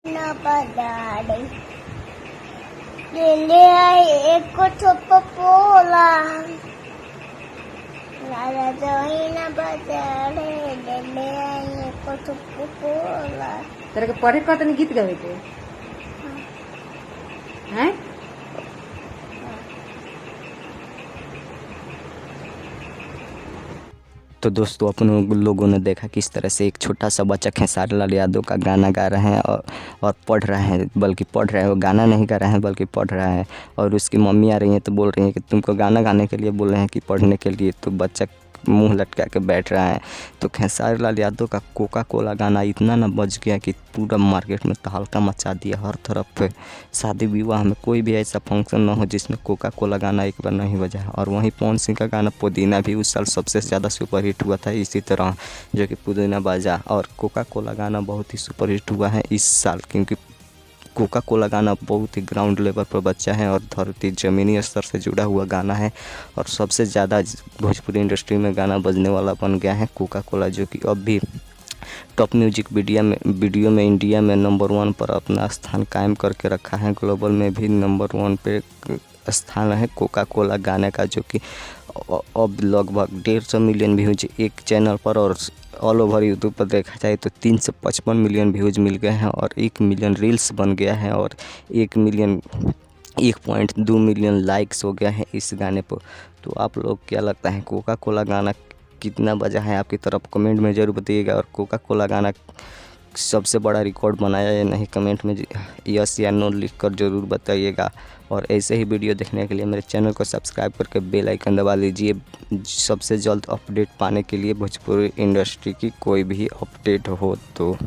ना पदाड़े ले आई एक पोला राजा जोई ना पदाड़े ले आई एक पोला। तेरे के पढ़े कहतनी गीत गावे के हैं? तो दोस्तों अपन लोगों ने देखा किस तरह से एक छोटा सा बच्चा खेसारी लाल यादव का गाना गा रहे हैं और पढ़ रहे हैं, बल्कि पढ़ रहे हैं, वो गाना नहीं गा रहे हैं बल्कि पढ़ रहा है। और उसकी मम्मी आ रही हैं तो बोल रही हैं कि तुमको गाना गाने के लिए बोल रहे हैं कि पढ़ने के लिए। तो बच्चा मुंह लटका के बैठ रहा है। तो खेसारी लाल यादव का कोका कोला गाना इतना ना बज गया कि पूरा मार्केट में तहलका मचा दिया। हर तरफ पे शादी विवाह में कोई भी ऐसा फंक्शन ना हो जिसमें कोका कोला गाना एक बार नहीं बजा। और वहीं पवन सिंह का गाना पुदीना भी उस साल सबसे ज़्यादा सुपरहिट हुआ था इसी तरह, जो कि पुदीना बाजा। और कोका कोला गाना बहुत ही सुपरहिट हुआ है इस साल, क्योंकि कोका कोला गाना बहुत ही ग्राउंड लेवल पर बच्चा है और धरती ज़मीनी स्तर से जुड़ा हुआ गाना है। और सबसे ज़्यादा भोजपुरी इंडस्ट्री में गाना बजने वाला बन गया है कोका कोला, जो कि अब भी टॉप म्यूजिक वीडियो में इंडिया में नंबर 1 पर अपना स्थान कायम करके रखा है। ग्लोबल में भी नंबर 1 पे स्थान है कोका कोला गाने का, जो कि अब लगभग 150 मिलियन व्यूज एक चैनल पर और ऑल ओवर यूट्यूब पर देखा जाए तो 355 मिलियन व्यूज मिल गए हैं और 1 मिलियन रील्स बन गया है और 1.2 मिलियन लाइक्स हो गया है इस गाने पर। तो आप लोग क्या लगता है कोका कोला गाना कितना बजा है आपकी तरफ, कमेंट में ज़रूर बताइएगा। और कोका कोला गाना सबसे बड़ा रिकॉर्ड बनाया या नहीं, कमेंट में यस या नो लिखकर ज़रूर बताइएगा। और ऐसे ही वीडियो देखने के लिए मेरे चैनल को सब्सक्राइब करके बेल आइकन दबा लीजिए सबसे जल्द अपडेट पाने के लिए भोजपुरी इंडस्ट्री की कोई भी अपडेट हो तो।